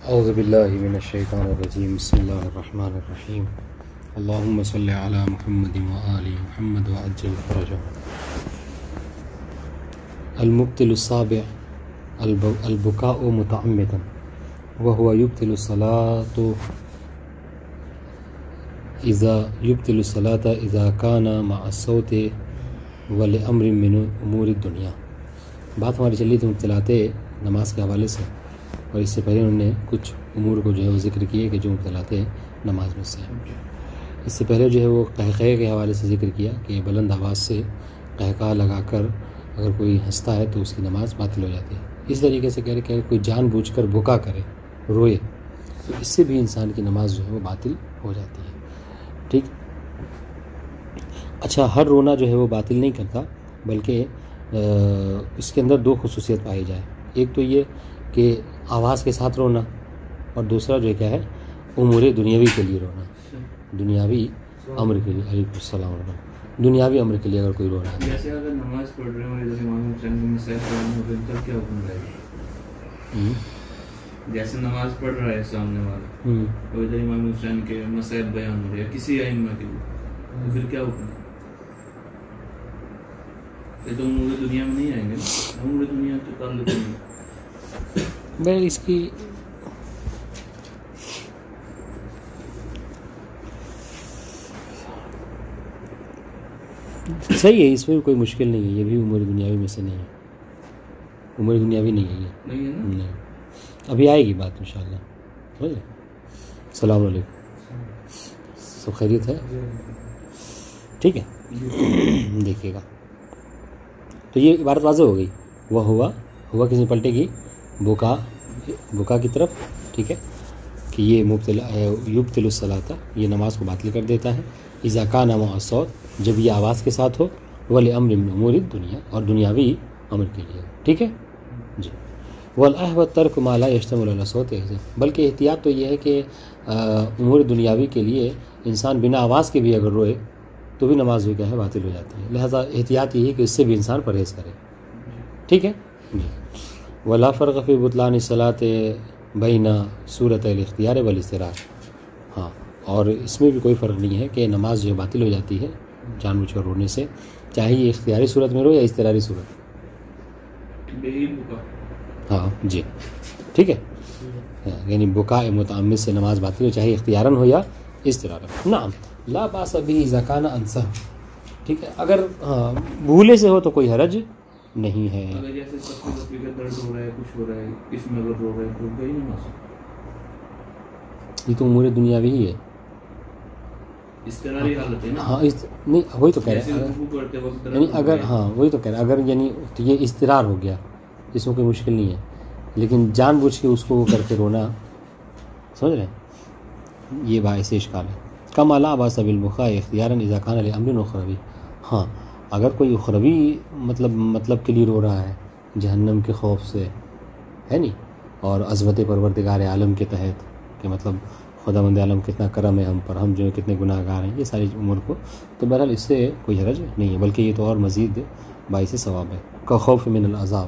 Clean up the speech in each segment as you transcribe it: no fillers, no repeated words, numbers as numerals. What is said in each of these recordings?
اعوذ باللہ من الشیطان الرجیم بسم اللہ الرحمن الرحیم اللہم صلی علی محمد وآل محمد وعجل فرجهم. المبتل السابع البكاء متعمدا وهو يبطل الصلاة إذا كان مع الصوت ولأمر من امور الدنیا. بات ہماری چلی تھی مبتلات نماز کے حوالے سے، اور اس سے پہلے انہوں نے کچھ امور کو جو ہے وہ ذکر کیے کہ جو مبتلات نماز میں سے ہیں. اس سے پہلے جو ہے وہ قہقہے کے حوالے سے ذکر کیا کہ بلند آواز سے قہقہا لگا کر اگر کوئی ہنستا ہے تو اس کی نماز باطل ہو جاتی ہے. اس طریقے سے کہہ رہے کہ اگر کوئی جان بوجھ کر بکا کرے، روئے، تو اس سے بھی انسان کی نماز جو ہے وہ باطل ہو جاتی ہے. ٹھیک. اچھا، ہر رونا جو ہے وہ باطل نہیں کرتا، بلکہ اس کے اندر دو خصوصیت پائی جائے. ایک تو یہ کہ آواز کے ساتھ رونا، اور دوسرا جو کیا ہے امور دنیاوی کے لیے رونا، دنیاوی امر کے لیے. علیکم السلام علیکم. دنیاوی امر کے لیے اگر کوئی رو رہا ہے، جیسے اگر نماز پڑھ رہے ہیں ادھر امام حسین کی مسائل قرآن ہو تو کیا حکم رہے گا؟ جیسے نماز پڑھ رہا ہے سامنے والا اور ادھر امام حسین کے مسائل بیان ہو رہے ہیں کسی ائمہ کے لیے، تو پھر کیا حکم؟ یہ تو امور دنیا میں نہیں آئیں گے، امور دنیا تو تعلق نہیں. میں اس کی صحیح ہے، اس میں بھی کوئی مشکل نہیں ہے. یہ بھی امور دنیاوی میں سے نہیں ہے، امور دنیاوی نہیں ہے یہ. نہیں ہے نا؟ نہیں، ابھی آئے گی بات انشاءاللہ. السلام علیکم، سب خیریت ہے؟ ٹھیک ہے. دیکھیے گا تو یہ عبارت واضح ہو گئی. وہ ہوا کس میں پلٹے گی؟ بکا کی طرف. ٹھیک ہے، کہ یہ یبطل الصلاۃ، یہ نماز کو باطل کر دیتا ہے. اذا کان مع الصوت، جب یہ آواز کے ساتھ ہو. ولامر من امور الدنیا، اور دنیاوی امر کے لیے. ٹھیک ہے جی. والاحوط ترک ما لا یشتمل علی الصوت، بلکہ احتیاط تو یہ ہے کہ امور دنیاوی کے لیے انسان بنا آواز کے بھی اگر روئے تو بھی نماز بھی کیا ہے باطل ہو جاتی ہے. لہذا احتیاط یہی ہے کہ اس سے بھی انسان پرہیز کرے. ٹھیک ہے جی. ولا فرق فی بطلان الصلاۃ بین صورت الاختیار والاضطرار. ہاں، اور اس میں بھی کوئی فرق نہیں ہے کہ نماز جو باطل ہو جاتی ہے جان بوجھ کر رونے سے، چاہے یہ اختیاری صورت میں رو یا اضطراری صورت. ہاں جی ٹھیک ہے. یعنی بکاء متعمد سے نماز باطل ہو، چاہے اختیاراً ہو یا اضطرارا. نعم لا باس به اذا كان انسہ. ٹھیک ہے، اگر بھولے سے ہو تو کوئی حرج نہیں ہے. اگر جیسے سب کا درد ہو رہا ہے، کچھ ہو رہا ہے، اس میں اگر رو رہا ہے تو گئی نماز. یہ تو امور دنیاوی ہی ہے. اضطراری حالت ہے نا. ہاں نہیں، وہی تو کہہ رہے ہیں. یعنی اگر وہی تو کہہ رہے ہیں، اگر یعنی تو یہ اضطرار ہو گیا، اس میں کوئی مشکل نہیں ہے. لیکن جان بوجھ کے اس کو کر کے رونا، سمجھ رہے ہیں، یہ باعث اشکال ہے. کما لا باس بالبکاء اختیارا اذا كان لامر اخروی. ہاں، اگر کوئی اخروی مطلب کے لیے رو رہا ہے، جہنم کے خوف سے ہے نہیں، اور عظمت پروردگار عالم کے تحت کہ مطلب خداوند عالم کتنا کرم ہے ہم پر، ہم جو ہے کتنے گناہ گار ہیں، یہ ساری امور کو، تو بہرحال اس سے کوئی حرج نہیں ہے، بلکہ یہ تو اور مزید باعث ثواب ہے. کا خوف من العذاب،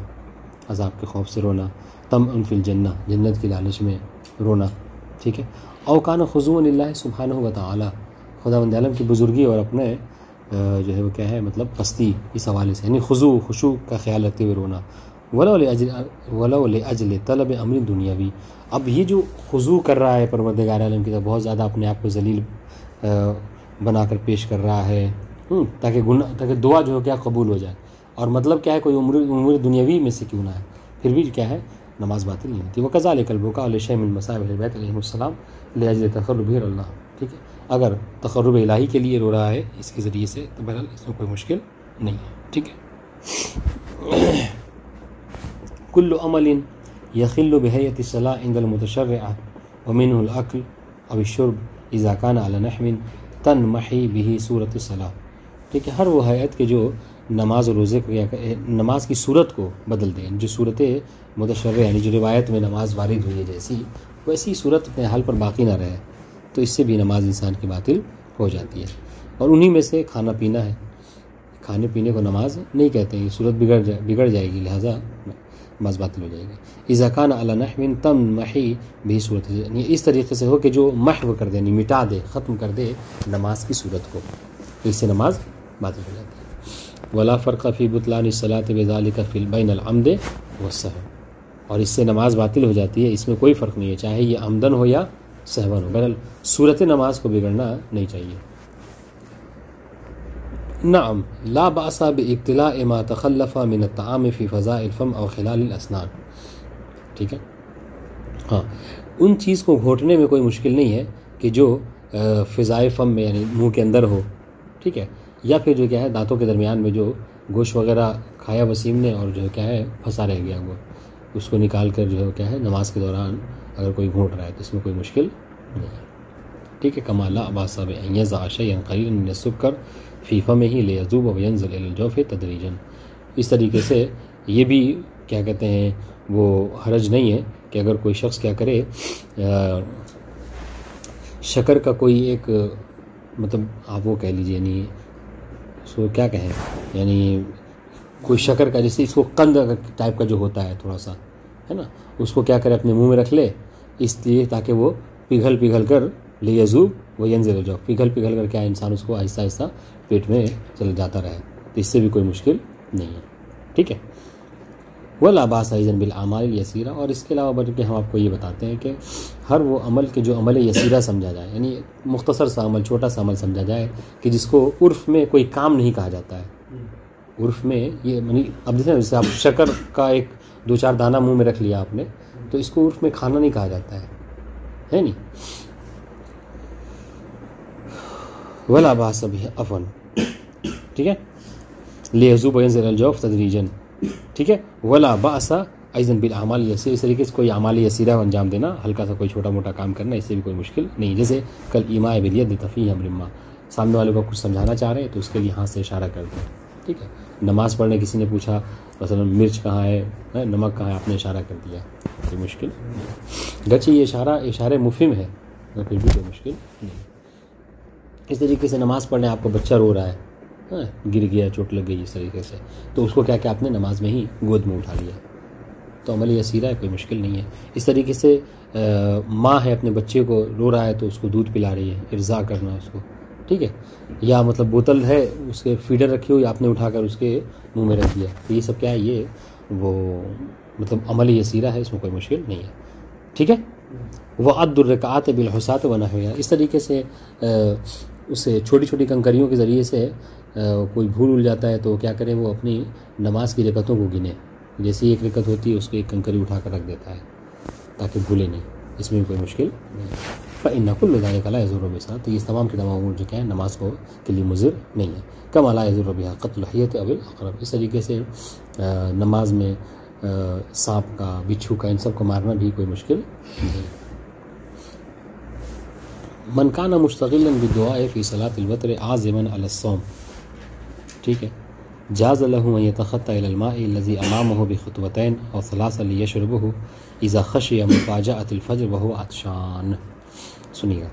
عذاب کے خوف سے رونا. طمع فی الجنہ، جنت کی لالچ میں رونا. ٹھیک ہے. او کان خضوعا للہ سبحانہ و تعالی، خداوند عالم کی بزرگی اور اپنے جو ہے وہ کیا ہے مطلب پستی، اس حوالے سے، یعنی خشوع کا خیال رکھتے ہوئے رونا. ولو لاجل طلب امر دنیاوی. اب یہ جو خضوع کر رہا ہے پروردگار عالم کی طرف، بہت زیادہ اپنے آپ کو ذلیل بنا کر پیش کر رہا ہے تاکہ دعا جو ہے کیا قبول ہو جائے، اور مطلب کیا ہے کوئی امور دنیاوی میں سے کیوں نہ ہے، پھر بھی کیا ہے نماز باطل نہیں ہوتی. وکذالک البکاء لشیء من مصائب اہل بیت علیہم السلام لاجل تقرب الی اللہ. ٹھیک ہے، اگر تقرب الہی کے لیے رو رہا ہے اس کے ذریعے سے تو بہرحال اس میں کوئی مشکل نہیں ہے. ٹھیک ہے. کل عمل یخل بہیئۃ الصلاۃ عند المتشرع ومنه الاکل او الشرب اذا كان على نحو تنمحی به صورت الصلاۃ. ٹھیک ہے، ہر وہ ہیئت کے جو نماز اور روزے کو یا نماز کی صورت کو بدل دیں، جو صورت متشرع یعنی جو روایت میں نماز وارد ہوئی ہے جیسی، ویسی صورت اپنے حال پر باقی نہ رہے، تو اس سے بھی نماز انسان کی باطل ہو جاتی ہے. اور انہی میں سے کھانا پینا ہے. کھانے پینے کو نماز نہیں کہتے ہیں، یہ صورت بگڑ جائے گی. لہٰذا نماز باطل ہو جائے گی. اذا کان علی نحو تمحی بھی صورت، یعنی اس طریقے سے ہو کہ جو محو کر دے، یعنی مٹا دے، ختم کر دے نماز کی صورت کو، تو اس سے نماز باطل ہو جاتی ہے. ولا فرق فی بطلان الصلاۃ بذلک فی بین العمد والسہو، اور اس سے نماز باطل ہو جاتی ہے، اس میں کوئی فرق نہیں ہے چاہے یہ عمدن ہو یا سہون ہو، بہرحال صورت نماز کو بگڑنا نہیں چاہیے. نعم لا بأس بابتلاء ما تخلف من الطعام في فضاء الفم او خلال الاسنان. ٹھیک ہے، ہاں ان چیز کو گھونٹنے میں کوئی مشکل نہیں ہے کہ جو فضائے فم میں یعنی منہ کے اندر ہو، ٹھیک ہے، یا پھر جو کیا ہے دانتوں کے درمیان میں جو گوشت وغیرہ کھایا وسیم نے اور جو کیا ہے پھنسا رہ گیا وہ، اس کو نکال کر جو ہے کیا ہے نماز کے دوران اگر کوئی گھونٹ رہا ہے تو اس میں کوئی مشکل نہیں ہے. ٹھیک ہے. کما لا باس بان یضع شیئا قلیلا من السکر فی فمہ لیذوب وینزل الی الجوف تدریجا. اس طریقے سے یہ بھی کیا کہتے ہیں وہ حرج نہیں ہے کہ اگر کوئی شخص کیا کرے شکر کا کوئی ایک مطلب آپ وہ کہہ لیجیے یعنی اس کو کیا کہیں یعنی کوئی شکر کا جیسے اس کو قند ٹائپ کا جو ہوتا ہے تھوڑا سا ہے نا، اس کو کیا کرے اپنے منہ میں رکھ لے، اس لیے تاکہ وہ پگھل کر لیذوب وینزل الجوف، پگھل کر کیا انسان اس کو آہستہ آہستہ پیٹ میں چل جاتا رہے، تو اس سے بھی کوئی مشکل نہیں ہے. ٹھیک ہے. ولا باس ایضا بالاعمال الیسیرہ، اور اس کے علاوہ بلکہ ہم آپ کو یہ بتاتے ہیں کہ ہر وہ عمل کے جو عمل یسیرہ سمجھا جائے، یعنی مختصر سا عمل، چھوٹا سا عمل سمجھا جائے کہ جس کو عرف میں کوئی کام نہیں کہا جاتا ہے. عرف میں یہ یعنی اب دیکھیں جیسے آپ شکر کا ایک دو چار دانہ منہ میں رکھ لیا آپ نے، تو اس کو عرف میں کھانا نہیں کہا جاتا ہے نہیں. ولا باس به عفوا، ٹھیک ہے، لیذوب وینزل الجوف تدریجا. ٹھیک ہے. ولا باس ایضا بالاعمال الیسیرہ، اس طریقے سے کوئی اعمال یسیرہ انجام دینا، ہلکا سا کوئی چھوٹا موٹا کام کرنا، اس سے بھی کوئی مشکل نہیں. جیسے کل ایماء بالید تفیہ امر ما، سامنے والے کو کچھ سمجھانا چاہ رہے ہیں تو اس کے لیے ہاتھ سے اشارہ کر دیں. ٹھیک ہے. نماز پڑھنے کسی نے پوچھا مثلا مرچ کہاں ہے، نمک کہاں ہے، آپ نے اشارہ کر دیا، کوئی مشکل نہیں. گرچہ یہ اشارہ مفہم ہے پھر بھی کوئی مشکل نہیں. اس طریقے سے نماز پڑھنے آپ کو بچہ رو رہا ہے، گر گیا، چوٹ لگ گئی، اس طریقے سے تو اس کو کیا آپ نے نماز میں ہی گود میں اٹھا لیا، تو عمل یسیرہ ہے، کوئی مشکل نہیں ہے. اس طریقے سے ماں ہے اپنے بچے کو رو رہا ہے تو اس کو دودھ پلا رہی ہے، ارضاء کرنا اس کو، ٹھیک ہے، یا مطلب بوتل ہے اس کے فیڈر رکھی ہوئی، آپ نے اٹھا کر اس کے منہ میں رکھ دیا، تو یہ سب کیا ہے، یہ وہ مطلب عمل یسیرہ ہے، اس میں کوئی مشکل نہیں ہے. ٹھیک ہے. وعد الرکعات بالحصاۃ ونحوها، اس طریقے سے اسے چھوٹی چھوٹی کنکریوں کے ذریعے سے کوئی بھول جاتا ہے تو کیا کرے، وہ اپنی نماز کی رکعتوں کو گنے، جیسے ایک رکعت ہوتی ہے اس کو ایک کنکری اٹھا کر رکھ دیتا ہے تاکہ بھولے نہیں، اس میں کوئی مشکل نہیں. فإن كل ذلك لا يضر بالصلاة، تو یہ تمام کے تمام امور جو کہ ہیں نماز کو کے لیے مضر نہیں ہے. كما لا يضر بها قتل الحية او العقرب، اس طریقے سے نماز میں سانپ کا، بچھو کا، ان سب کو مارنا بھی کوئی مشکل نہیں. من کان مشتغلا بالدعاء فی صلاة الوتر عازما علی الصوم، ٹھیک ہے، جاز له ان يتخطى الى الماء الذي امامه بخطوتين او ثلاثه ليشربه اذا خشي مفاجأة الفجر وهو عطشان. سنیے گا،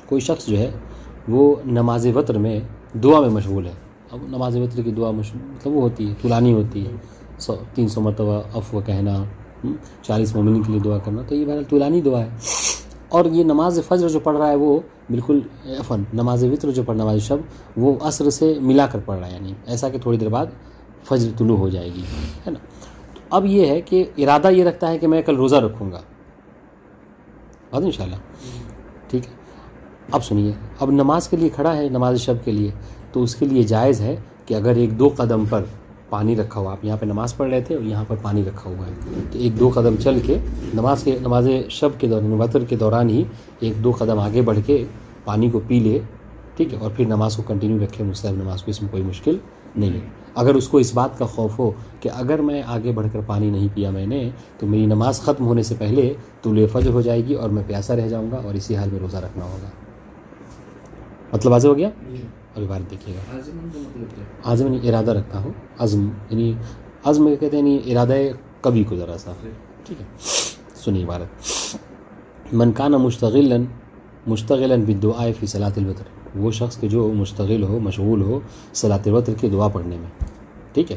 کوئی شخص جو ہے وہ نماز وتر میں دعا میں مشغول ہے. اب نماز وتر کی دعا مطلب وہ ہوتی ہے طولانی ہوتی ہے، 300 مرتبہ عفو کہنا، 40 مومنین کے لیے دعا کرنا، تو یہ بہرحال طولانی دعا ہے. اور یہ نماز فجر جو پڑھ رہا ہے وہ بالکل نماز وتر جو پڑھنا والی شب وہ عصر سے ملا کر پڑھ رہا ہے، یعنی ایسا کہ تھوڑی دیر بعد فجر طلوع ہو جائے گی، ہے نا. تو اب یہ ہے کہ ارادہ یہ رکھتا ہے کہ میں کل روزہ رکھوں گا، بات انشاءاللہ، ٹھیک ہے. اب سنیے، اب نماز کے لیے کھڑا ہے، نماز شب کے لیے، تو اس کے لیے جائز ہے کہ اگر 1-2 قدم پر پانی رکھا ہوا، آپ یہاں پہ نماز پڑھ رہے تھے اور یہاں پر پانی رکھا ہوا ہے، تو 1-2 قدم چل کے نماز شب کے دوران، وتر کے دوران ہی 1-2 قدم آگے بڑھ کے پانی کو پی لے، ٹھیک ہے، اور پھر نماز کو کنٹینیو رکھے، مستحب نماز کو، اس میں کوئی مشکل نہیں ہے. اگر اس کو اس بات کا خوف ہو کہ اگر میں آگے بڑھ کر پانی نہیں پیا میں نے تو میری نماز ختم ہونے سے پہلے طلوع فجر ہو جائے گی اور میں پیاسا رہ جاؤں گا اور اسی حال میں روزہ رکھنا ہوگا. مطلب واضح ہو گیا؟ ابھی بات دیکھیے گا. عزم یعنی ارادہ رکھتا ہو، عزم یعنی عزم کہتے ہیں یعنی ارادہ کبھی کو ذرا سا، ٹھیک ہے. سنیے عبارت، من کان مشتغلا بالدعاء فی صلاۃ الوتر، وہ شخص کہ جو مشتغل ہو، مشغول ہو صلاۃ الوتر کی دعا پڑھنے میں، ٹھیک ہے.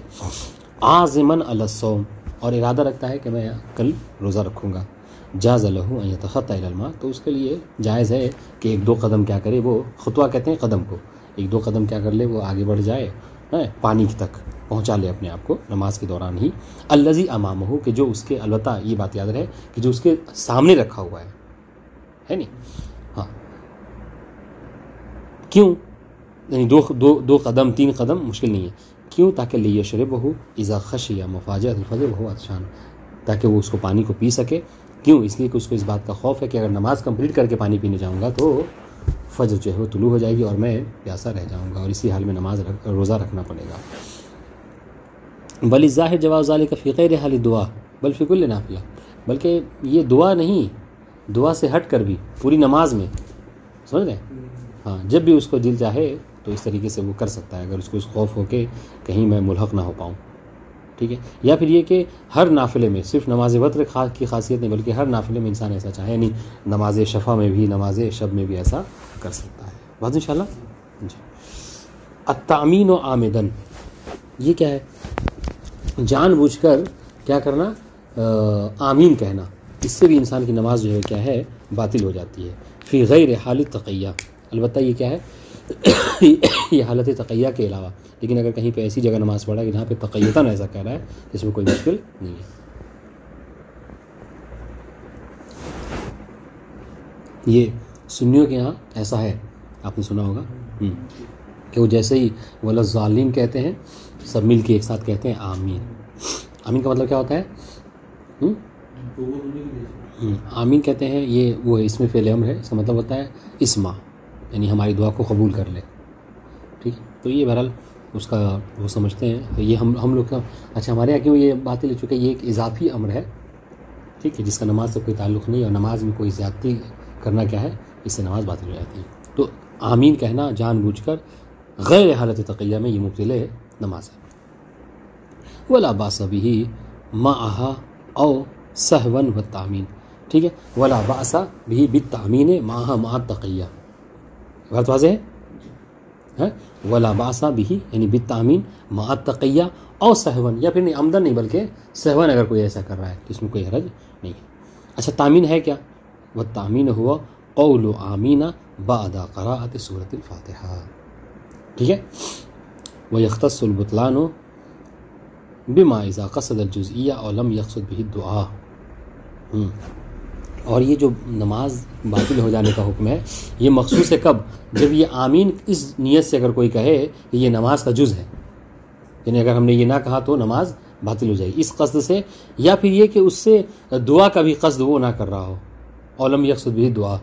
عازمن علی الصوم، اور ارادہ رکھتا ہے کہ میں کل روزہ رکھوں گا. جاز لہ ان یتخطى الی الماء، تو اس کے لیے جائز ہے کہ ایک دو قدم کیا کرے، وہ خطوہ کہتے ہیں قدم کو، ایک دو قدم کیا کر لے، وہ آگے بڑھ جائے، پانی تک پہنچا لے اپنے آپ کو نماز کے دوران ہی. الذی امامہ، کہ جو اس کے، البتہ یہ بات یاد رہے کہ جو اس کے سامنے رکھا ہوا ہے نہیں. ہاں کیوں؟ یعنی دو قدم 3 قدم مشکل نہیں ہے. کیوں؟ تاکہ لیشربہ اذا خشی مفاجأۃ الفجر وهو عطشان، تاکہ وہ اس کو پانی کو پی سکے. کیوں؟ اس لیے کہ اس کو اس بات کا خوف ہے کہ اگر نماز کمپلیٹ کر کے پانی پینے جاؤں گا تو فجر جو ہے وہ طلوع ہو جائے گی اور میں پیاسا رہ جاؤں گا، اور اسی حال میں روزہ رکھنا پڑے گا. بل الظاہر جواز ذلک فی غیر حال دعا بل فی کل نافلہ، بلکہ یہ دعا نہیں، دعا سے ہٹ کر بھی پوری نماز میں، سمجھ رہے ہیں؟ ہاں جب بھی اس کو دل چاہے تو اس طریقے سے وہ کر سکتا ہے، اگر اس کو اس خوف ہو کہ کہیں میں ملحق نہ ہو پاؤں. ٹھیک ہے. یا پھر یہ کہ ہر نافلے میں، صرف نماز وتر کی خاصیت نہیں بلکہ ہر نافلے میں انسان ایسا چاہے، یعنی نماز شفع میں بھی، نماز شب میں بھی ایسا کر سکتا ہے. بات انشاءاللہ. جی. التامین و عامدن، یہ کیا ہے؟ جان بوجھ کر کیا کرنا؟ آمین کہنا. اس سے بھی انسان کی نماز جو ہے کیا ہے؟ باطل ہو جاتی ہے. فی غیر حالت تقیہ، البتہ یہ کیا ہے؟ یہ حالت تقیہ کے علاوہ. لیکن اگر کہیں پہ ایسی جگہ نماز پڑھا ہے کہ جہاں پہ تقیتاً ایسا کہہ رہا ہے، اس میں کوئی مشکل نہیں ہے. یہ سنیوں کے یہاں ایسا ہے، آپ نے سنا ہوگا کہ وہ جیسے ہی ولظالین کہتے ہیں، سب مل کے ایک ساتھ کہتے ہیں آمین. آمین کا مطلب کیا ہوتا ہے؟ آمین کہتے ہیں، یہ وہ اس میں فعل امر ہے، اس کا مطلب ہوتا ہے اسما، یعنی ہماری دعا کو قبول کر لے. ٹھیک. تو یہ بہرحال اس کا وہ سمجھتے ہیں، یہ ہم لوگ کا اچھا ہمارے یہاں کیوں یہ باتیں لے چکے، یہ ایک اضافی امر ہے. ٹھیک ہے، جس کا نماز سے کوئی تعلق نہیں، اور نماز میں کوئی زیادتی کرنا کیا ہے، اس سے نماز باطل ہو جاتی ہے. تو آمین کہنا جان بوجھ کر غیر حالت تقیہ میں یہ مبطل نماز ہے. ولا باس به معها او سہوا والتامین. ٹھیک ہے. ولا باس به بالتامین معها مع التقیہ. بات واضح ہے؟ ولا باس به یعنی بالتامین مع التقیہ او سہوا، یا پھر نہیں عمدن نہیں بلکہ سہوا اگر کوئی ایسا کر رہا ہے تو اس میں کوئی حرج نہیں ہے. اچھا تامین ہے کیا؟ والتامین ہوا قول آمین بعد قراءۃ سورۃ الفاتحہ. ٹھیک ہے. ويختص البطلان بما اذا قصد الجزئیہ اور لم يقصد به الدعاء. اور یہ جو نماز باطل ہو جانے کا حکم ہے، یہ مخصوص ہے کب؟ جب یہ آمین اس نیت سے اگر کوئی کہے کہ یہ نماز کا جز ہے، یعنی اگر ہم نے یہ نہ کہا تو نماز باطل ہو جائے گی اس قصد سے، یا پھر یہ کہ اس سے دعا کا بھی قصد وہ نہ کر رہا ہو، اور لم يقصد به الدعاء.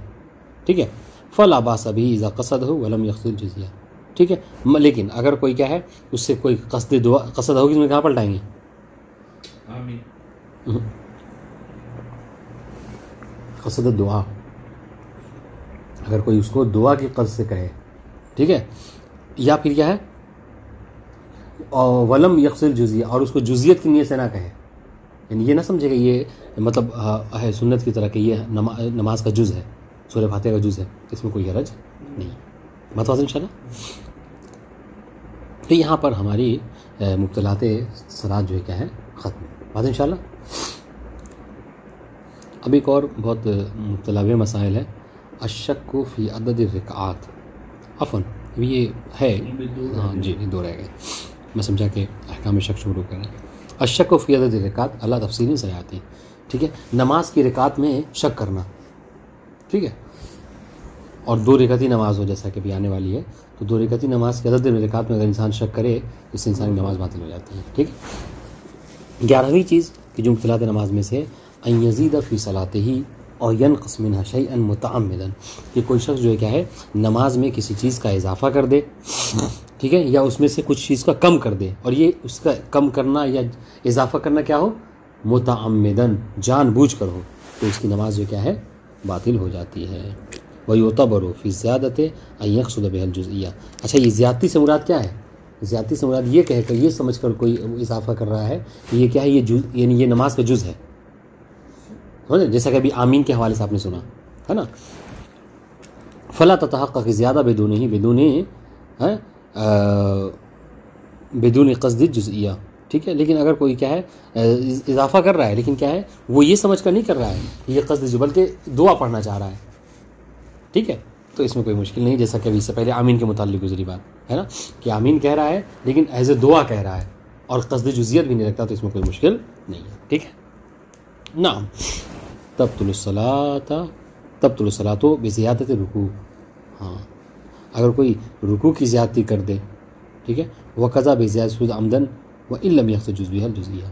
ٹھیک ہے. فلا باس به اذا قصده ولم يقصد الجزیہ. ٹھیک ہے. لیکن اگر کوئی کیا ہے اس سے کوئی قصد دعا قصد ہوگی، اس میں کہاں پلٹائیں گے؟ آمین. قصد دعا، اگر کوئی اس کو دعا کی قصد سے کہے، ٹھیک ہے، یا پھر کیا ہے ولم یقصد جزیہ، اور اس کو جزیت کی نیت سے نہ کہے، یعنی یہ نہ سمجھے کہ یہ مطلب ہے سنت کی طرح کہ یہ نماز کا جز ہے، سورہ فاتحہ کا جز ہے، اس میں کوئی حرج نہیں. بات واضح انشاءاللہ. تو یہاں پر ہماری مبطلات صلاۃ جو ہے کیا ہے ختم. بات انشاءاللہ. اب ایک اور بہت مبتلا مسائل ہے، الشک فی عدد الرکعات. عفواً یہ ہے، ہاں جی 2 رہ گئے، میں سمجھا کہ احکام شک شروع کریں. الشک فی عدد الرکعات اللہ تفصیلی سے آتی. ٹھیک ہے. نماز کی رکعات میں شک کرنا. ٹھیک ہے. اور 2 رکعتی نماز ہو جیسا کہ بھی آنے والی ہے، تو 2 رکعتی نماز کے عدد رکعات میں اگر انسان شک کرے اس سے انسان کی نماز باطل ہو جاتی ہے. ٹھیک ہے. 11ویں چیز کہ جو مبطلات نماز میں سے ان یزید فی صلاتہ اور ینقص منها شیئا متعمدا، کہ کوئی شخص جو ہے کیا ہے نماز میں کسی چیز کا اضافہ کر دے، ٹھیک ہے، یا اس میں سے کچھ چیز کا کم کر دے، اور یہ اس کا کم کرنا یا اضافہ کرنا کیا ہو؟ متعمدن، جان بوجھ کر ہو، تو اس کی نماز جو کیا ہے باطل ہو جاتی ہے. وَيُعْتَبَرُ فِي الزِّيَادَةِ أَن يَقْصُدَ بِهَا الْجُزْئِيَّةَ. اچھا یہ زیادتی سے مراد کیا ہے؟ زیادتی سے مراد یہ کہہ کر، یہ سمجھ کر کوئی اضافہ کر رہا ہے کہ یہ کیا ہے، یہ جز، یعنی یہ نماز کا جز ہے. جیسا کہ ابھی آمین کے حوالے سے آپ نے سنا ہے نا. فلا تتحقق زیادہ بدون بدون قصد جزئیہ، ٹھیک ہے. لیکن اگر کوئی کیا ہے اضافہ کر رہا ہے، لیکن کیا ہے وہ یہ سمجھ کر نہیں کر رہا ہے یہ قصد بلکہ دعا پڑھنا چاہ رہا ہے، ٹھیک ہے، تو اس میں کوئی مشکل نہیں. جیسا کہ ابھی سے پہلے آمین کے متعلق گزری بات ہے نا کہ آمین کہہ رہا ہے لیکن ایز اے دعا کہہ رہا ہے اور قصد جزئیت بھی نہیں رکھتا، تو اس میں کوئی مشکل نہیں ہے، ٹھیک ہے. نعم تبطل الصلاۃ بزیادت رکوع. ہاں اگر کوئی رکوع کی زیادتی کر دے، ٹھیک ہے، وقضا بزیادت سجود عمدن وان لم یقصد جزئیہ الجزئیہ.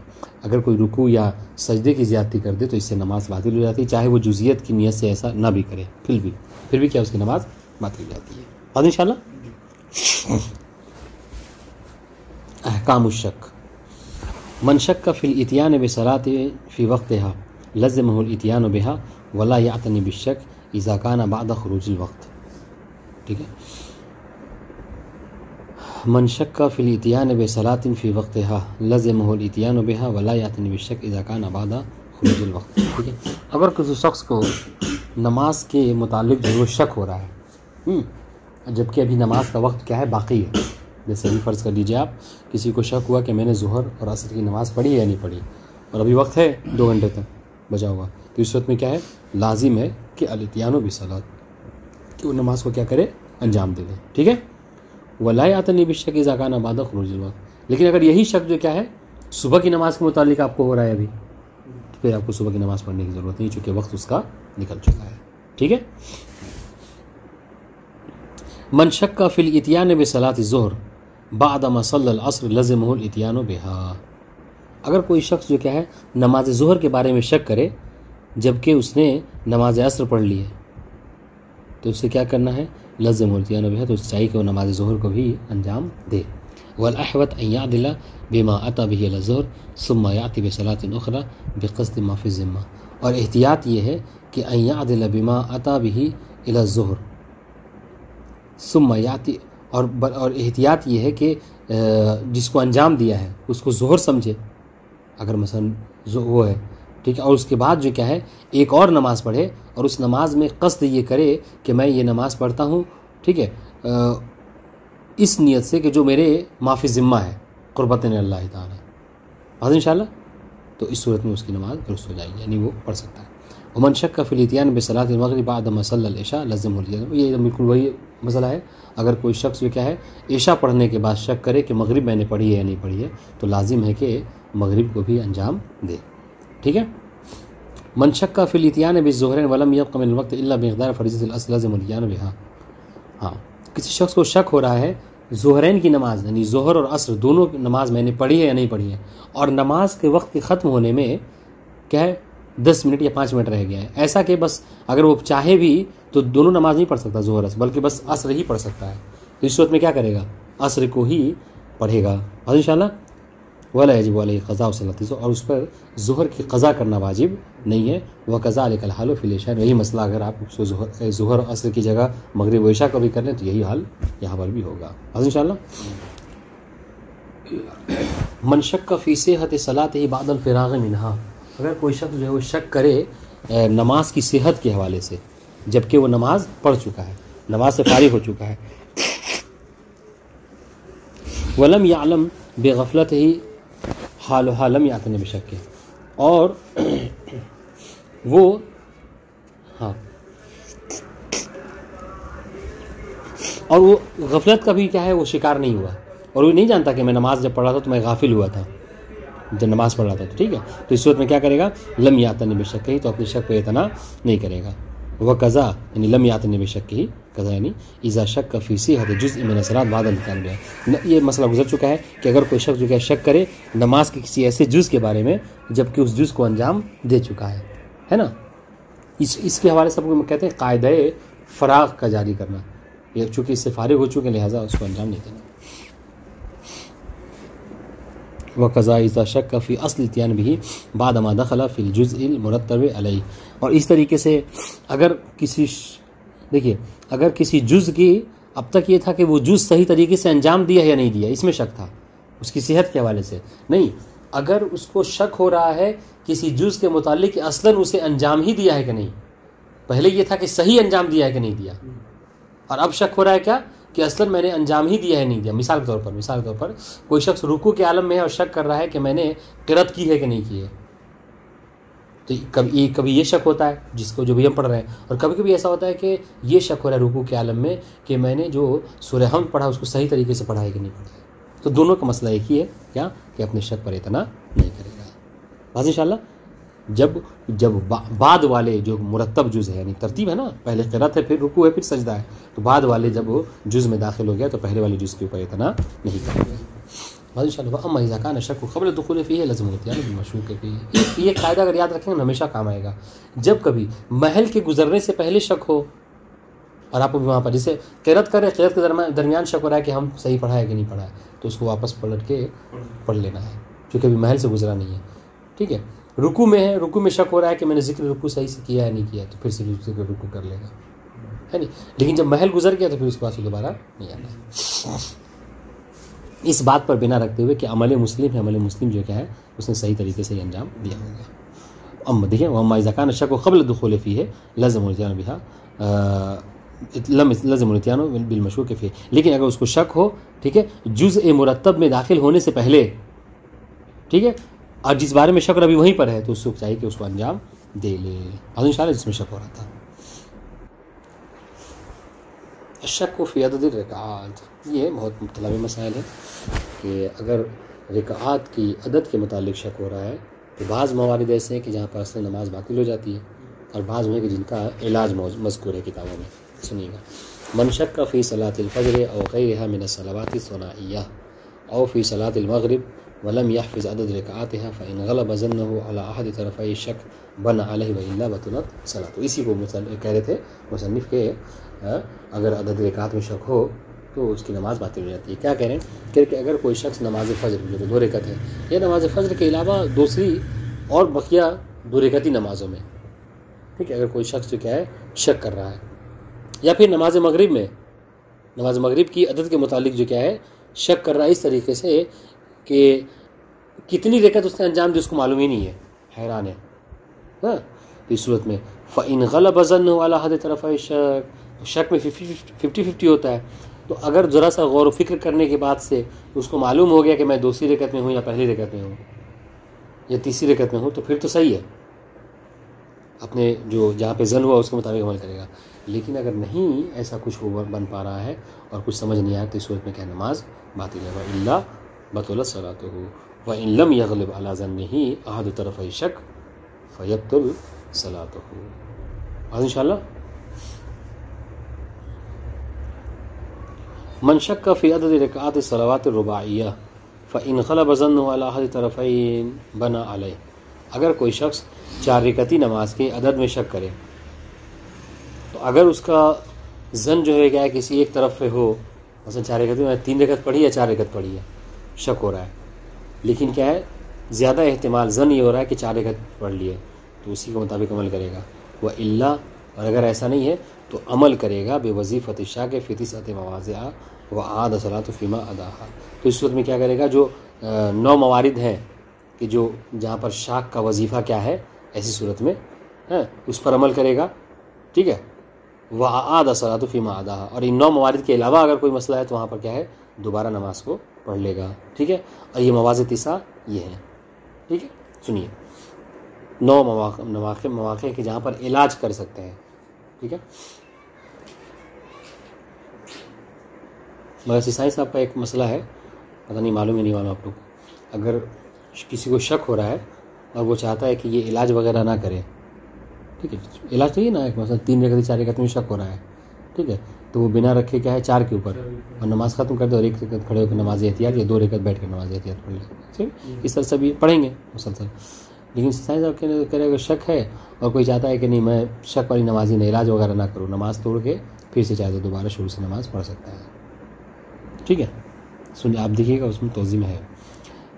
اگر کوئی رکوع یا سجدے کی زیادتی کر دے تو اس سے نماز باطل ہو جاتی ہے، چاہے وہ جزئیت کی نیت سے ایسا نہ بھی کرے، پھر بھی کیا اس کی نماز باطل ہو جاتی ہے. بات انشاءاللہ. احکام الشک. من شک فی الاتیان بصلاة فی وقتها لزمہ الاتیان بها ولا یعتنی بالشک اذا کان بعد خروج الوقت. ٹھیک ہے. من شک فی الاتیان بصلاة فی وقتها لزمہ الاتیان بها ولا یعتنی بالشک اذا کان بعد خروج الوقت. ٹھیک ہے. اگر کسی شخص کو نماز کے متعلق جو شک ہو رہا ہے جبکہ ابھی نماز کا وقت کیا ہے باقی ہے، جیسے ابھی فرض کر لیجیے آپ کسی کو شک ہوا کہ میں نے ظہر اور عصر کی نماز پڑھی ہے یا نہیں پڑھی اور ابھی وقت ہے 2 گھنٹے تک بچا ہوا، تو اس وقت میں کیا ہے لازم ہے کہ الاتیان بصلاۃ، کہ وہ نماز کو کیا کرے انجام دے دے. ٹھیک ہے. ولا یعتنی بالشک اذا کان بعد خروج الوقت. لیکن اگر یہی شک جو کیا ہے صبح کی نماز کے متعلق آپ کو ہو رہا ہے ابھی، تو پھر آپ کو صبح کی نماز پڑھنے کی ضرورت نہیں چونکہ وقت اس کا نکل چکا ہے. ٹھیک ہے. من شک فی الاتیان بصلاۃ الظہر بعد ما صلی العصر لزمہ الاتیان بها. اگر کوئی شخص جو کیا ہے نماز ظہر کے بارے میں شک کرے جبکہ اس نے نماز عصر پڑھ لی ہے تو اسے کیا کرنا ہے لزمہ الاتیان بها، تو چاہیے کہ وہ نماز ظہر کو بھی انجام دے. والاحوط ان يعدل بما اتى به الى الظہر ثم ياتي بصلاۃ اخرى بقصد ما في الذمہ. اور احتیاط یہ ہے کہ ان يعدل بما اتى به الى الظہر ثم ياتي، اور احتیاط یہ ہے کہ جس کو انجام دیا ہے اس کو ظہر سمجھے اگر مثلا وہ ہے، ٹھیک ہے، اور اس کے بعد جو کیا ہے ایک اور نماز پڑھے اور اس نماز میں قصد یہ کرے کہ میں یہ نماز پڑھتا ہوں، ٹھیک ہے، اس نیت سے کہ جو میرے معافی ذمہ ہے قربتن اللہ تعالیٰ، بات انشاءاللہ، تو اس صورت میں اس کی نماز درست ہو جائے گی، یعنی وہ پڑھ سکتا ہے. ومن شک فی الاتیان بصلاۃ المغرب بعد ما صلی العشاء لزمہ الاتیان. یہ بالکل وہی مسئلہ ہے. اگر کوئی شخص جو کیا ہے عشاء پڑھنے کے بعد شک کرے کہ مغرب میں نے پڑھی ہے یا نہیں پڑھی ہے تو لازم ہے کہ مغرب کو بھی انجام دے. ٹھیک ہے. من شک فی الاتیان بالظہرین ولم یبق من الوقت الا بمقدار فریضۃ الاصل لزم الاتیان بها. ہاں کسی شخص کو شک ہو رہا ہے ظہرین کی نماز یعنی ظہر اور عصر دونوں نماز میں نے پڑھی ہے یا نہیں پڑھی ہے اور نماز کے وقت کے ختم ہونے میں کیا ہے 10 منٹ یا 5 منٹ رہ گیا ہے، ایسا کہ بس اگر وہ چاہے بھی تو دونوں نماز نہیں پڑھ سکتا ظہر عصر، بلکہ بس عصر ہی پڑھ سکتا ہے، تو اس صورت میں کیا کرے گا عصر کو ہی پڑھے گا انشاءاللہ. ولا یجب علیہ قضاء صلاۃ، اور اس پر ظہر کی قضا کرنا واجب نہیں ہے. وکذالک الحال فی العشاء. یہی مسئلہ اگر آپ ظہر عصر کی جگہ مغرب و عشاء کو بھی کر لیں تو یہی حال یہاں پر بھی ہوگا انشاءاللہ. من شک فی صحت صلاۃہ بعد الفراغ منہا. اگر کوئی شخص جو ہے وہ شک کرے نماز کی صحت کے حوالے سے جبکہ وہ نماز پڑھ چکا ہے، نماز سے فارغ ہو چکا ہے. ولم یعلم بغفلتہ حالھا لم یعتن بشک. اور وہ اور وہ غفلت کا بھی کیا ہے وہ شکار نہیں ہوا اور وہ نہیں جانتا کہ میں نماز جب پڑھ رہا تھا تو میں غافل ہوا تھا جب نماز پڑھ رہا تھا، تو ٹھیک ہے، تو اس صورت میں کیا کرے گا لم یعتن بشک، تو اپنے شک پہ اعتنا نہیں کرے گا. وہ قضا یعنی لم یعتن بشک ہی قضا یعنی اذا شک فی صحت جزء من الصلاۃ بعد الاتیان بها. یہ مسئلہ گزر چکا ہے کہ اگر کوئی شخص جو کہ شک کرے نماز کے کسی ایسے جز کے بارے میں جبکہ اس جز کو انجام دے چکا ہے نا، اس کے حوالے سے ہم کہتے ہیں قاعدہ فراغ کا جاری کرنا، یہ چونکہ اس سے فارغ ہو چکے لہٰذا اس کو انجام نہیں دینا. وقضا اذا شک فی اصل الاتیان به بعد ما دخل فی الجزء المرتب علیہ. اور اس طریقے سے اگر کسی جز کی اب تک یہ تھا کہ وہ جز صحیح طریقے سے انجام دیا ہے یا نہیں دیا، اس میں شک تھا اس کی صحت کے حوالے سے نہیں، اگر اس کو شک ہو رہا ہے کسی جز کے متعلق کہ اصلاً اسے انجام ہی دیا ہے کہ نہیں، پہلے یہ تھا کہ صحیح انجام دیا ہے کہ نہیں دیا، اور اب شک ہو رہا ہے کیا کہ اصلاً میں نے انجام ہی دیا ہے نہیں دیا. مثال کے طور پر کوئی شخص رکوع کے عالم میں ہے اور شک کر رہا ہے کہ میں نے قرأت کی ہے کہ نہیں کی ہے. تو کبھی یہ شک ہوتا ہے جس کو جو بھی ہم پڑھ رہے ہیں, اور کبھی کبھی ایسا ہوتا ہے کہ یہ شک ہو رہا ہے رکوع کے عالم میں کہ میں نے جو سورہ حمد پڑھا اس کو صحیح طریقے سے پڑھا ہے کہ نہیں پڑھا. تو دونوں کا مسئلہ ایک ہی ہے, کیا کہ اپنے شک پر اعتنا نہیں کرے گا. بس انشاءاللہ جب بعد والے جو مرتب جز ہے, یعنی ترتیب ہے نا, پہلے قرأت ہے پھر رکوع ہے پھر سجدہ ہے, تو بعد والے جب وہ جز میں داخل ہو گیا تو پہلے والے جز کے اوپر اعتنا نہیں کرے گا. بس انشاءاللہ اما اذا کان الشک قبل الدخول فیہ لزم الاتیان بالمشکوک فیہ. یہ قاعدہ اگر یاد رکھیں گے ہمیشہ کام آئے گا. جب کبھی محل کے گزرنے سے پہلے شک ہو اور آپ بھی وہاں پر جیسے قرأت کرے, قرأت کے درمیان شک ہو رہا ہے کہ ہم صحیح پڑھا ہے کہ نہیں پڑھا ہے, تو اس کو واپس پلٹ کے پڑھ لینا ہے کیونکہ ابھی محل سے گزرا نہیں ہے. ٹھیک ہے, رکوع میں ہے, رکوع میں شک ہو رہا ہے کہ میں نے ذکر رکوع صحیح سے کیا ہے نہیں کیا, تو پھر سے ذکر رکوع کر لے گا, ہے نہیں. لیکن جب محل گزر گیا تو پھر اس کے بعد سے دوبارہ نہیں آنا. اس بات پر بنا رکھتے ہوئے کہ عمل مسلم ہے, عمل مسلم جو کیا ہے اس نے صحیح طریقے سے انجام دیا ہوگا. ام دیکھیں وما اذا کان الشک قبل الدخول فیہ لزم الاتیان بها لزم الاتیان بالمشکوک فیہ. لیکن اگر اس کو شک ہو, ٹھیک ہے, جزء مرتب میں داخل ہونے سے پہلے, ٹھیک ہے, اور جس بارے میں شک ابھی وہیں پر ہے تو اس کو چاہیے کہ اس کو انجام دے لے. انشاءاللہ جس میں شک ہو رہا تھا. الشک فی عدد الرکعات, یہ بہت مطلب مسائل ہے کہ اگر رکعات کی عدد کے متعلق شک ہو رہا ہے تو بعض موارد ایسے ہیں کہ جہاں پر اصل نماز باطل ہو جاتی ہے, اور بعض میں کہ جن کا علاج مذکور ہے کتابوں میں. سنیے گا, من شک فی صلاۃ الفجر او غیرها من الصلوات الثنائیہ او فی صلاۃ المغرب ولم يحفظ عدد رکعاتها فإن غلب ظنه على أحد طرفي الشك بنى عليه وإلا بطلت صلاته. اسی کو کہہ رہے تھے مصنف کے اگر عدد رکعات میں شک ہو تو اس کی نماز باطل ہو جاتی ہے. کیا کہہ رہے ہیں کہ اگر کوئی شخص نماز فجر جو 2 رکعت ہے, یا نماز فجر کے علاوہ دوسری اور بقیہ 2 رکعتی نمازوں میں, ٹھیک ہے, اگر کوئی شخص جو کیا ہے شک کر رہا ہے, یا پھر نماز مغرب میں, نماز مغرب کی عدد کے متعلق جو کیا ہے شک کر رہا ہے اس طریقے سے کہ کتنی رکعت اس نے انجام دی اس کو معلوم ہی نہیں ہے, حیران ہے. ہاں, اس صورت میں فَإِنْ غَلَبَ ظَنُّهُ عَلَى أَحَدِ طَرَفَيِ الشَّكِّ, شک میں 50-50 ہوتا ہے. تو اگر ذرا سا غور و فکر کرنے کے بعد سے اس کو معلوم ہو گیا کہ میں دوسری رکعت میں ہوں یا پہلی رکعت میں ہوں یا تیسری رکعت میں ہوں, تو پھر تو صحیح ہے, اپنے جو جہاں پہ ظن ہوا اس کے مطابق عمل کرے گا. لیکن اگر نہیں ایسا کچھ بن پا رہا ہے اور کچھ سمجھ نہیں آیا تو اس صورت میں کیا نماز باطل ہے. وَإِلَّا بَطُلَتْ صَلَاتُهُ وَإِن لَمْ يَغْلِبْ عَلَى ظَنِّهِ أَحَدُ طَرَفَيِ الشَّكِّ فَيَبْطُلْ صَلَاتُهُ. ان شاء اللہ من شک فی عدد رکعات الصلوات الرباعیہ فإن غلب ظنه على أحد طرفین بنا علیہ. اگر کوئی شخص 4 رکعتی نماز کے عدد میں شک کرے تو اگر اس کا ظن جو ہے کیا ہے کسی ایک طرف پہ ہو, مثلا 4 رکعتی میں 3 رکعت پڑھی یا 4 رکعت پڑھی ہے, شک ہو رہا ہے, لیکن کیا ہے زیادہ احتمال ظن یہ ہو رہا ہے کہ 4 رکعت پڑھ لیے, تو اسی کے مطابق عمل کرے گا. وَإِلَّا, اور اگر ایسا نہیں ہے تو عمل کرے گا بوظیفۃ الشاک فی 9 مواضع وأعاد صلاۃ فیما اداہا. تو اس صورت میں کیا کرے گا, جو 9 موارد ہیں کہ جو جہاں پر شاک کا وظیفہ کیا ہے, ایسی صورت میں اس پر عمل کرے گا. ٹھیک ہے, وأعاد صلاۃ فیما اداہا. اور ان 9 موارد کے علاوہ اگر کوئی مسئلہ ہے تو وہاں پر کیا ہے دوبارہ نماز کو پڑھ لے گا. ٹھیک ہے, اور یہ مواضع 9 یہ ہیں. ٹھیک ہے, سنیے 9 مواقع کہ جہاں پر علاج کر سکتے ہیں. ٹھیک ہے, مگر سائنس صاحب کا ایک مسئلہ ہے, پتہ نہیں معلوم ہی نہیں معلوم آپ لوگ, اگر کسی کو شک ہو رہا ہے اور وہ چاہتا ہے کہ یہ علاج وغیرہ نہ کرے, ٹھیک ہے, علاج تو یہ نا, مثلا 3 رکعت 4 رکعت میں شک ہو رہا ہے, ٹھیک ہے, تو وہ بنا رکھے کیا ہے 4 کے اوپر اور نماز ختم کر دے اور 1 رکعت کھڑے ہو کے نماز احتیاط یا 2 رکعت بیٹھ کر نماز احتیاط پڑھ لے. اس طرح سے بھی پڑھیں گے مسلسل. لیکن سائنس صاحب کہہ رہے اگر شک ہے اور کوئی چاہتا ہے کہ نہیں میں شک والی نماز ہی نہیں, علاج وغیرہ نہ کروں, نماز توڑ کے پھر سے چاہے تو دوبارہ شروع سے نماز پڑھ سکتا ہے. ٹھیک ہے, سنیے آپ دیکھیے گا اس میں توضیح میں ہے.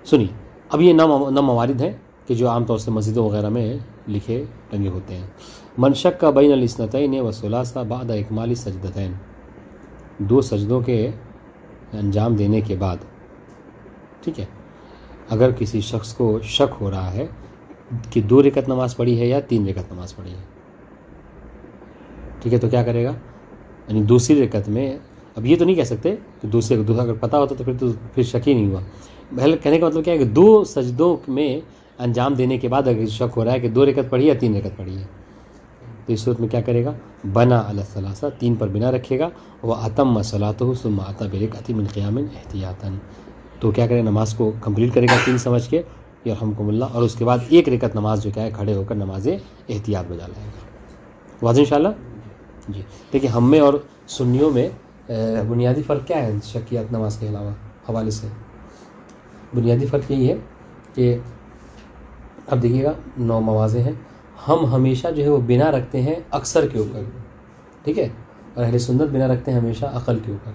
سنیے اب یہ 9 موارد ہیں کہ جو عام طور سے مسجدوں وغیرہ میں لکھے ٹنگے ہوتے ہیں. من شک بین الاثنتین والثلاثہ بعد اکمال السجدتین, 2 سجدوں کے انجام دینے کے بعد. ٹھیک ہے, اگر کسی شخص کو شک ہو رہا ہے کہ 2 رکعت نماز پڑھی ہے یا 3 رکعت نماز پڑھی ہے, ٹھیک ہے, تو کیا کرے گا, یعنی دوسری رکعت میں اب یہ تو نہیں کہہ سکتے کہ دوسرے کو دوسرا اگر پتہ ہوتا تو پھر شک ہی نہیں ہوا. پہلے کہنے کا مطلب کیا ہے کہ 2 سجدوں میں انجام دینے کے بعد اگر شک ہو رہا ہے کہ 2 رکعت پڑھی یا 3 رکعت پڑھی ہے تو اس صورت میں کیا کرے گا؟ بنا علی الثلاثہ، 3 پر بنا رکھے گا. واتم صلاته ثم اتى برکعۃ من قیام احتیاطا، تو کیا کرے؟ نماز کو کمپلیٹ کرے گا 3 سمجھ کے یرحمکم اللہ، اور اس کے بعد 1 رکعت نماز جو کیا ہے کھڑے ہو کر نماز احتیاط بجا لائے گا. واضح انشاءاللہ جی. دیکھیں ہم میں اور سنیوں میں بنیادی فرق کیا ہے شکیات نماز کے علاوہ حوالے سے؟ بنیادی فرق یہی ہے کہ اب دیکھیے گا 9 موازیں ہیں، ہم ہمیشہ جو ہے وہ بنا رکھتے ہیں اکثر کے اوپر، ٹھیک ہے، اور اہل سنت بنا رکھتے ہیں ہمیشہ عقل کے اوپر.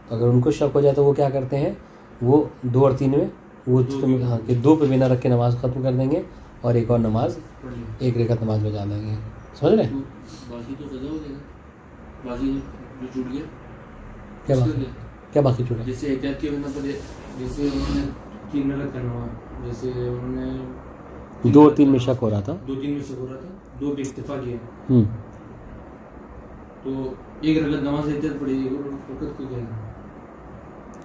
تو اگر ان کو شک ہو جائے تو وہ کیا کرتے ہیں؟ وہ 2 اور 3 میں وہ ہاں کہ 2 پہ بنا رکھ کے نماز ختم کر دیں گے اور ایک اور نماز 1 رکعت نماز بجا دیں گے. سمجھ رہے ہیں؟ باقی تو قضا ہو جائے گا، باقی جو چھوٹ گیا کیا باقی چھوٹا؟ جیسے احتیاط کے بنا پر جیسے انہوں نے 3 رکعت کرنا ہوا، جیسے انہوں نے 2 اور 3 میں شک ہو رہا تھا، 2-3 میں شک ہو رہا تھا، 2 پہ اکتفا کیا تو 1 رکعت نماز احتیاط پڑے گی اور رکعت کو کیا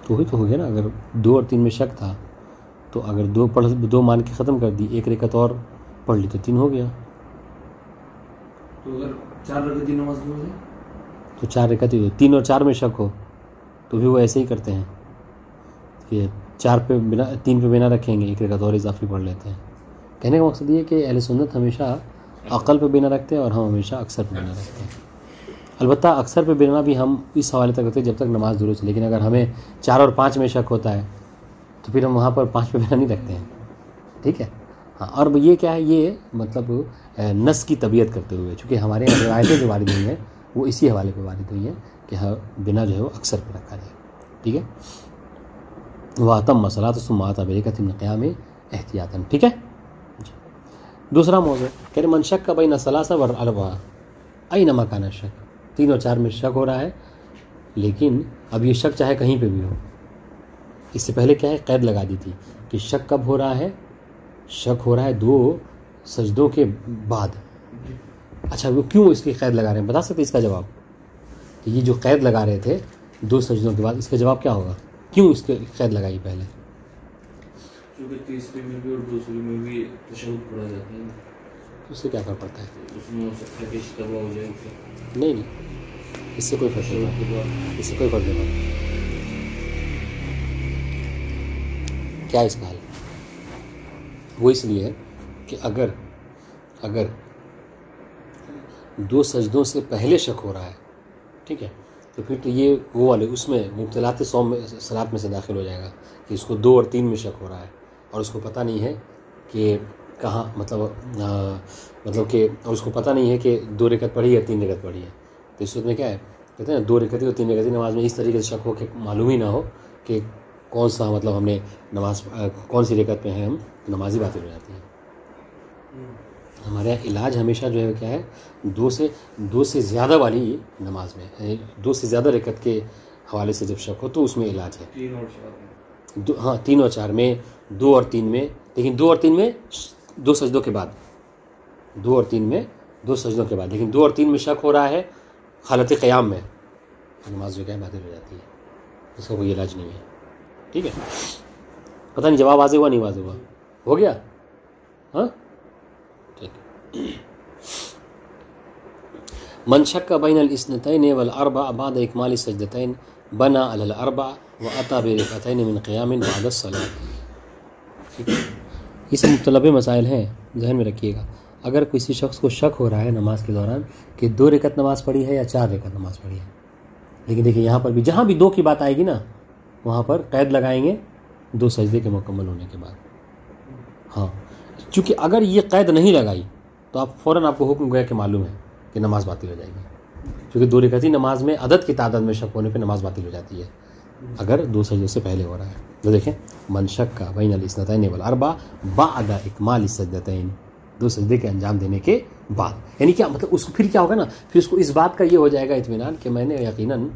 تو وہی تو ہو گیا نا. اگر 2 اور 3 میں شک تھا تو اگر 2 مان کے ختم کر دی، 1 رکعت اور پڑھ لی تو 3 ہو گیا. تو اگر 4 رکعت کی نماز ہو جائے تو 4 رکعت ہی ہو. 3 اور 4 میں شک ہو تو بھی وہ ایسے ہی کرتے ہیں کہ 3 پہ بنا رکھیں گے، 1 رکعت اور اضافی پڑھ لیتے ہیں. کہنے کا مقصد یہ ہے کہ اہل سنت ہمیشہ عقل پہ بنا رکھتے ہیں اور ہم ہمیشہ اکثر پہ بنا رکھتے ہیں. البتہ اکثر پہ بنا بھی ہم اس حوالے تک رکھتے ہیں جب تک نماز درست ہے، لیکن اگر ہمیں 4 اور 5 میں شک ہوتا ہے تو پھر ہم وہاں پر 5 پہ بنا نہیں رکھتے ہیں. ٹھیک ہے ہاں. اور یہ کیا ہے؟ یہ مطلب نص کی طبیعت کرتے ہوئے، چونکہ ہمارے یہاں روایتیں جو وارد ہوئی ہیں وہ اسی حوالے پہ وارد ہوئی ہیں کہ بنا جو ہے وہ اکثر پہ رکھا جائے. ٹھیک ہے. واتم الصلاۃ ثم اتى برکعۃ من قیام احتیاطا. ٹھیک ہے. دوسرا موضوع کہ من شک بین الثلاثہ والاربعہ اینما کان الشک، 3 اور 4 میں شک ہو رہا ہے، لیکن اب یہ شک چاہے کہیں پہ بھی ہو. اس سے پہلے کیا ہے؟ قید لگا دی تھی کہ شک کب ہو رہا ہے؟ شک ہو رہا ہے 2 سجدوں کے بعد. اچھا وہ کیوں اس کی قید لگا رہے ہیں؟ بتا سکتے اس کا جواب؟ کہ یہ جو قید لگا رہے تھے 2 سجدوں کے بعد، اس کا جواب کیا ہوگا؟ کیوں اس کے قید لگائی پہلے؟ کیونکہ تیسرے میں بھی اور دوسرے میں بھی تشہد پڑھا جاتا ہے، اس سے کیا فرق پڑتا ہے؟ اس میں ہو سکتا ہے کہ اشتباہ ہو جائے. نہیں اس سے کوئی فرق نہیں پڑتا، اس سے کوئی فرق نہیں پڑتا. کیا اس کا حل؟ وہ اس لیے ہے کہ اگر 2 سجدوں سے پہلے شک ہو رہا ہے، ٹھیک ہے، تو پھر تو یہ وہ والے اس میں مبتلات صلاۃ میں سے داخل ہو جائے گا کہ اس کو 2 اور 3 میں شک ہو رہا ہے اور اس کو پتہ نہیں ہے کہ کہاں مطلب کہ اور اس کو پتہ نہیں ہے کہ 2 رکعت پڑھی یا 3 رکعت پڑھی ہے. تو اس وقت میں کیا ہے؟ کہتے ہیں 2 رکعتی اور 3 رکعتی نماز میں اس طریقے سے شک ہو کہ معلوم ہی نہ ہو کہ کون سا مطلب ہم نے نماز کون سی رکعت پہ ہیں ہم، نماز ہی باطل ہو جاتی ہے. ہمارے یہاں علاج ہمیشہ جو ہے کیا ہے؟ 2 سے زیادہ والی نماز میں 2 سے زیادہ رکعت کے حوالے سے جب شک ہو تو اس میں علاج ہے. 3 اور 4 ہاں 3 اور 4 میں، 2 اور 3 میں، لیکن 2 اور 3 میں 2 سجدوں کے بعد، 2 اور 3 میں 2 سجدوں کے بعد، لیکن 2 اور 3 میں شک ہو رہا ہے حالت قیام میں، نماز جو ہے باطل ہو جاتی ہے. اس کا کوئی علاج نہیں ہے. ٹھیک ہے. پتہ نہیں جواب واضح ہوا نہیں واضح ہوا؟ ہو گیا ہاں ٹھیک. من شک بین الاثنتین والاربع بعد اکمال السجدتین بنا علی الاربع واتى برکعتین من قیام بعد الصلاۃ. یہ سب مطلب مسائل ہیں، ذہن میں رکھیے گا. اگر کسی شخص کو شک ہو رہا ہے نماز کے دوران کہ 2 رکعت نماز پڑھی ہے یا 4 رکعت نماز پڑھی ہے، لیکن دیکھیے یہاں پر بھی جہاں بھی 2 کی بات آئے گی نا وہاں پر قید لگائیں گے 2 سجدے کے مکمل ہونے کے بعد. ہاں چونکہ اگر یہ قید نہیں لگائی تو آپ فوراً آپ کو حکم گیا کہ معلوم ہے کہ نماز باطل ہو جائے گی، کیونکہ 2 رکعتی نماز میں عدد کی تعداد میں شک ہونے پہ نماز باطل ہو جاتی ہے اگر 2 سجدوں سے پہلے ہو رہا ہے. تو دیکھیں من شک بین الاثنتین والاربع بعد اکمال السجدتین، 2 سجدے کے انجام دینے کے بعد. یعنی کیا مطلب؟ اس کو پھر کیا ہوگا نا، پھر اس کو اس بات کا یہ ہو جائے گا اطمینان کہ میں نے یقیناً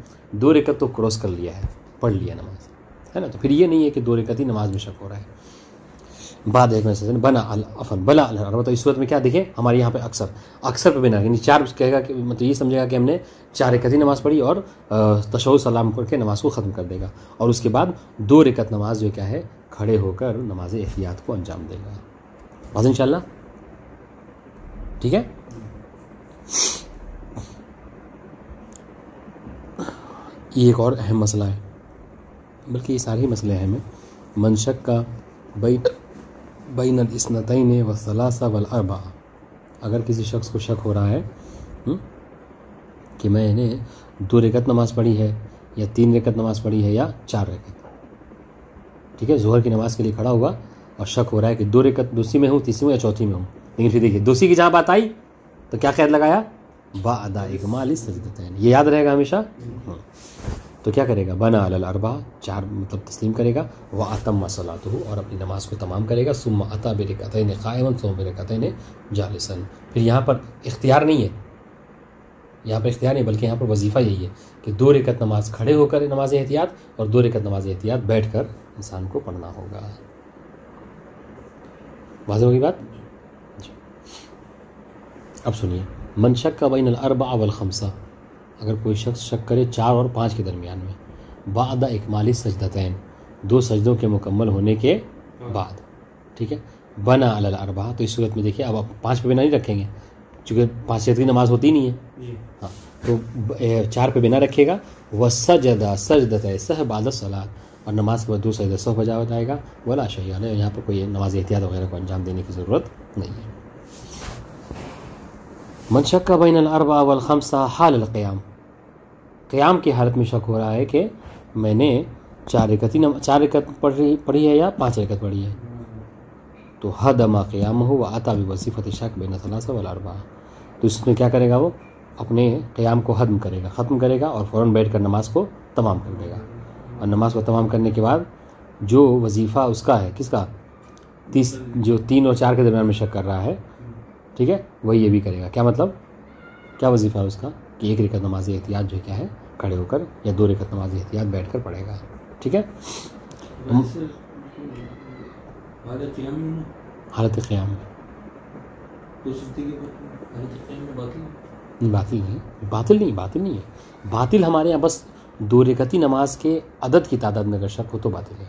2 رکعت تو کراس کر لیا ہے، پڑھ لیا نماز ہے نا. تو پھر یہ نہیں ہے کہ 2 رکعتی نماز میں شک ہو رہا ہے. بعد ایک میں بنا الافن بلا الاربع. تو اس صورت میں کیا دیکھیں ہمارے یہاں پہ اکثر پہ بنا یعنی 4 کہے گا کہ مطلب یہ سمجھے گا کہ ہم نے 4 رکعت نماز پڑھی اور تشہد سلام پڑھ کے نماز کو ختم کر دے گا, اور اس کے بعد 2 رکعت نماز جو کیا ہے کھڑے ہو کر نماز احتیاط کو انجام دے گا. بس انشاءاللہ ٹھیک ہے. یہ ایک اور اہم مسئلہ ہے, بلکہ یہ سارے ہی مسئلے اہم ہیں. من شک کا بین الاثنتین والثلاث والاربع, اگر کسی شخص کو شک ہو رہا ہے کہ میں نے 2 رکعت نماز پڑھی ہے یا 3 رکعت نماز پڑھی ہے یا 4 رکعت, ٹھیک ہے, ظہر کی نماز کے لیے کھڑا ہوا اور شک ہو رہا ہے کہ 2 رکعت دوسری میں ہوں, تیسری میں یا چوتھی میں ہوں, لیکن پھر دیکھیے دوسری کی جہاں بات آئی تو کیا قید لگایا بعد اکمال السجدتین, یہ یاد رہے گا ہمیشہ. تو کیا کرے گا بنا علی الاربع 4 مطلب تسلیم کرے گا, واتم صلاۃہ اور اپنی نماز کو تمام کرے گا, ثم اتی برکعتین قائما ثم برکعتین جالسا. پھر یہاں پر اختیار نہیں ہے, یہاں پر اختیار نہیں بلکہ یہاں پر وظیفہ یہی ہے کہ 2 رکعت نماز کھڑے ہو کر نماز احتیاط اور 2 رکعت نماز احتیاط بیٹھ کر انسان کو پڑھنا ہوگا. واضح ہوگی بات. اب سنیے, من شک بین الاربع والخمسہ, اگر کوئی شخص شک کرے 4 اور 5 کے درمیان میں, بعد اکمال السجدتین 2 سجدوں کے مکمل ہونے کے بعد, ٹھیک ہے, بنا علی الاربع. تو اس صورت میں دیکھیے اب آپ 5 پہ بنا نہیں رکھیں گے چونکہ 5 کی نماز ہوتی نہیں ہے, ہاں, تو 4 پہ بنا رکھے گا. وسجد سجدۃ سہو بعد الصلاۃ, اور نماز کے بعد 2 سجدہ سہو بجا جائے گا. ولا شیء, یہاں پر کوئی نماز احتیاط وغیرہ کو انجام دینے کی ضرورت نہیں ہے. من شک بین الاربع والخمسہ حال القیام, قیام کی حالت میں شک ہو رہا ہے کہ میں نے 4 رکعت پڑھی ہے یا 5 رکعت پڑھی ہے, تو حدم قیامہ واتی بوظیفۃ الشک بین الثلاث والاربع. تو اس میں کیا کرے گا, وہ اپنے قیام کو ختم کرے گا اور فوراً بیٹھ کر نماز کو تمام کر دے گا. اور نماز کو تمام کرنے کے بعد جو وظیفہ اس کا ہے, کس کا, جو 3 اور 4 کے درمیان میں شک کر رہا ہے, ٹھیک ہے, وہی یہ بھی کرے گا. کیا مطلب, کیا وظیفہ ہے اس کا کہ 1 رکعت نماز احتیاط جو کیا ہے کھڑے ہو کر یا 2 رکعت نماز احتیاط بیٹھ کر پڑھے گا. ٹھیک ہے, حالت قیام میں باطل نہیں ہے. باطل ہمارے یہاں بس 2 رکعتی نماز کے عدد کی تعداد میں اگر شک ہو تو باطل ہے,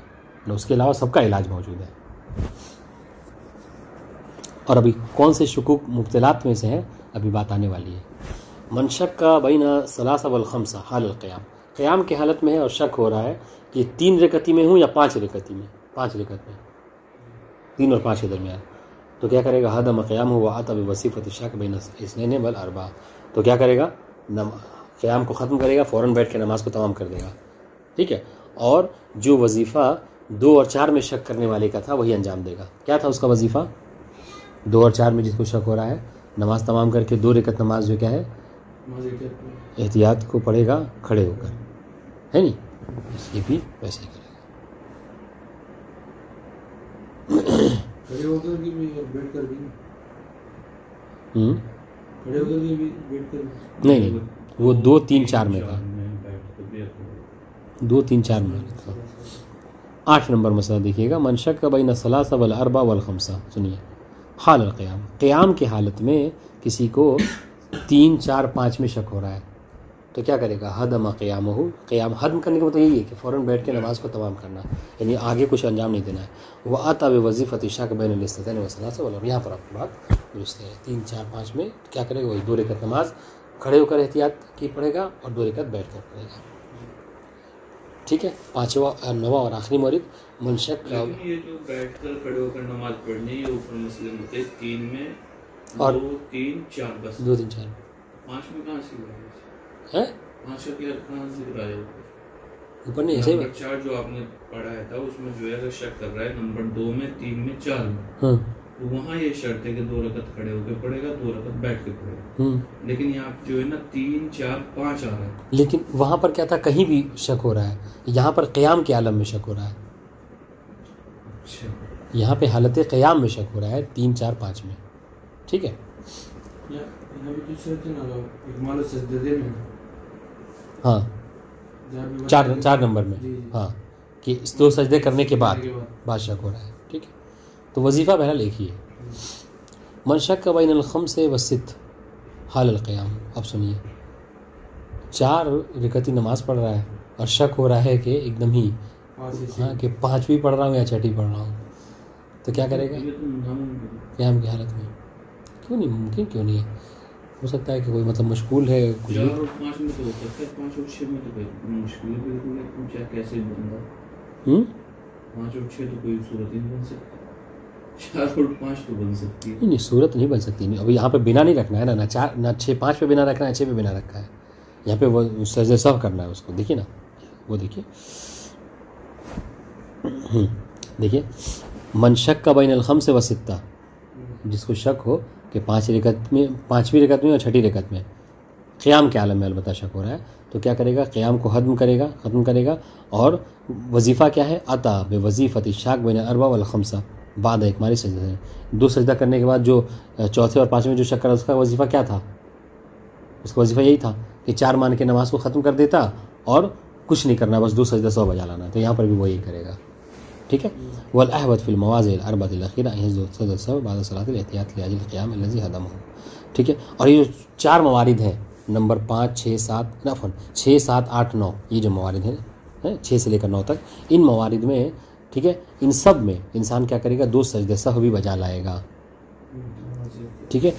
نہ اس کے علاوہ سب کا علاج موجود ہے. اور ابھی کون سے شکوک مبتلات میں سے ہیں ابھی بات آنے والی ہے. من شک کا بین الثلاث والخمسہ حال القیام, قیام کی حالت میں ہے اور شک ہو رہا ہے کہ 3 رکعتی میں ہوں یا 5 رکعتی میں, 5 رکعت میں 3 اور 5 کے درمیان, تو کیا کرے گا حدم قیامہ واتی بوظیفۃ الشک بین الاثنین والاربع. تو کیا کرے گا, قیام کو ختم کرے گا, فوراً بیٹھ کے نماز کو تمام کر دے گا. ٹھیک ہے, اور جو وظیفہ 2 اور 4 میں شک کرنے والے کا تھا وہی انجام دے گا. کیا تھا اس کا وظیفہ, 2 اور 4 میں جس کو شک ہو رہا ہے نماز تمام کر کے 2 رکعت نماز جو کیا ہے احتیاط کو پڑھے گا کھڑے ہو کر, ہے نہیں, یہ بھی ویسے ہی کرے گا. کھڑے ہو کر بھی اور بیٹھ کر بھی, کھڑے ہو کر بھی بیٹھ کر نہیں, وہ 2 3 4 میں تھا, 2 3 4 میں تھا. 8 نمبر مسئلہ دیکھیے گا, من شک بین الثلاث والاربع والخمسہ. سنیے, حال القیام, قیام کی حالت میں کسی کو 3 4 5 میں شک ہو رہا ہے تو کیا کرے گا, حدم قیامہ, قیام ختم کرنے کا مطلب یہی ہے کہ فوراً بیٹھ کے نماز کو تمام کرنا, یعنی آگے کچھ انجام نہیں دینا ہے. واتی بوظیفۃ الشک بین الاثنتین والثلاث والاربع, یہاں پر آپ کی بات درست ہے. 3 4 5 میں کیا کرے گا, وہی 2 رکعت نماز کھڑے ہو کر احتیاط کی پڑھے گا اور 2 رکعت بیٹھ کر پڑھے گا. ٹھیک ہے, 5واں 9واں اور آخری مورد, من شک کا, یہ جو بیٹھ کر کھڑے ہو کر نماز پڑھنی ہے اوپر مسلم ہوتے ہیں 3 میں اور 2 3 4 بس, 2 3 4 5 میں کہاں سے ہے, 5 کا کیا کہاں سے کرایا اوپر نہیں ایسے. نمبر 4 جو آپ نے پڑھایا تھا اس میں جو ہے اگر شک کر رہا ہے نمبر 2 میں 3 میں 4 میں, ہاں, تو وہاں یہ شرط ہے کہ 2 رکعت کھڑے ہو کے پڑھے گا 2 رکعت بیٹھ کے پڑھے گا. لیکن یہاں جو ہے نا 3 4 5 آ رہا ہے, لیکن وہاں پر کیا تھا, کہیں بھی شک ہو رہا ہے, یہاں پر قیام کے عالم میں شک ہو رہا ہے. یہاں پہ حالت قیام میں شک ہو رہا ہے 3 4 5 میں. ٹھیک ہے, ہاں 4 نمبر میں, ہاں, کہ 2 سجدے کرنے کے بعد شک ہو رہا ہے. ٹھیک ہے, تو وظیفہ بہرحال ایک ہی ہے. من شک بین الخمس والست حال القیام. اب سنیے 4 رکعتی نماز پڑھ رہا ہے اور شک ہو رہا ہے کہ ایک دم ہی کہ 5ویں پڑھ رہا ہوں یا 6ٹھی پڑھ رہا ہوں, تو کیا کرے گا قیام کی حالت میں؟ کیوں نہیں ممکن, کیوں نہیں ہے؟ ہو سکتا ہے کہ کوئی مطلب مشغول ہے کچھ بھی. 5 میں تو ہو سکتا ہے, 5 اور 6 میں تو مشکل ہے بالکل. کیا کیسے بندہ 5 اور 6 تو کوئی صورت ہی نہیں بن سکتی, 4 اور 5 تو بن سکتی ہے. نہیں صورت نہیں بن سکتی. اب یہاں پہ بنا نہیں رکھنا ہے نا, نہ 5 پہ بنا رکھنا ہے, 6 پہ بنا رکھا ہے. یہاں پہ وہ سجدہ سہو کرنا ہے اس کو. دیکھیے نا, وہ دیکھیے من شک بین الخمس والستہ, جس کو شک ہو کہ 5ویں رکعت میں اور 6ٹھی رکعت میں قیام کے عالم میں البتہ شک ہو رہا ہے, تو کیا کرے گا؟ قیام کو ختم کرے گا. اور وظیفہ کیا ہے؟ عطا بے وظیفت شاک بین الاربع والخمسہ بعد اکمال سجدہ ہے. 2 سجدہ کرنے کے بعد جو 4تھے اور 5ویں جو شک کرا اس کا وظیفہ کیا تھا؟ اس کا وظیفہ یہی تھا کہ 4 مان کے نماز کو ختم کر دیتا اور کچھ نہیں کرنا, بس 2 سجدہ سہو بجا لانا. تو یہاں پر بھی وہ یہی کرے گا. ٹھیک ہے. والاحوط فی المواضع الاربعۃ الاخیرہ ان یسجد سجدۃ السہو بعد صلاۃ الاحتیاط لاجل القیام الذی حدمہ. ٹھیک ہے. اور یہ جو 4 موارد ہیں, نمبر 5 6 7 عفوا 6 7 8 9, یہ جو موارد ہیں 6 سے لے کر 9 تک, ان موارد میں ٹھیک ہے ان سب میں انسان کیا کرے گا؟ 2 سجدہ سہو بھی بجا لائے گا. ٹھیک ہے.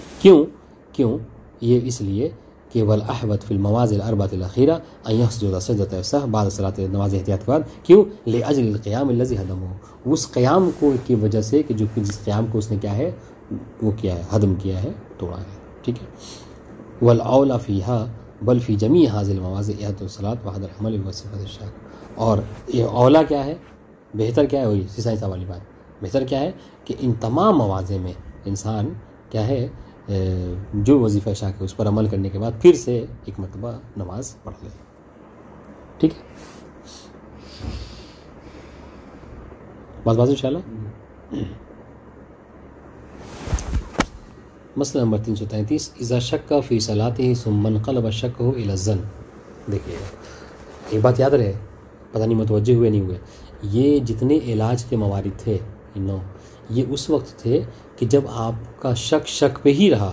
کیوں یہ اس لیے کہ والاحوط فی المواضع الاربعۃ الاخیرہ ان یسجد سجدۃ السہو بعد صلاۃ نماز احتیاط کے بعد. کیوں؟ لاجل القیام الذی حدمہ, اس قیام کو کی وجہ سے کہ جو جس قیام کو اس نے کیا ہے وہ کیا ہے, حدم کیا ہے, توڑا ہے. ٹھیک ہے. والاولی فیہا بل فی جمیع ھذی المواضع اعادۃ الصلاۃ وحد العمل بوصفۃ الشاک. اور یہ اولا کیا ہے, بہتر کیا ہے, وہی سیسائی صاحب والی بات, بہتر کیا ہے کہ ان تمام مواضع میں انسان کیا ہے جو وظیفہ شاک ہے اس پر عمل کرنے کے بعد پھر سے ایک مرتبہ نماز پڑھ لے. ٹھیک ہے. بات انشاءاللہ. مسئلہ نمبر 333 اذا شک فی صلاتہ ثم انقلب شکہ الی الظن. دیکھیے ایک بات یاد رہے, پتہ نہیں متوجہ ہوئے نہیں ہوئے, یہ جتنے علاج کے موارد تھے یہ اس وقت تھے کہ جب آپ کا شک پہ ہی رہا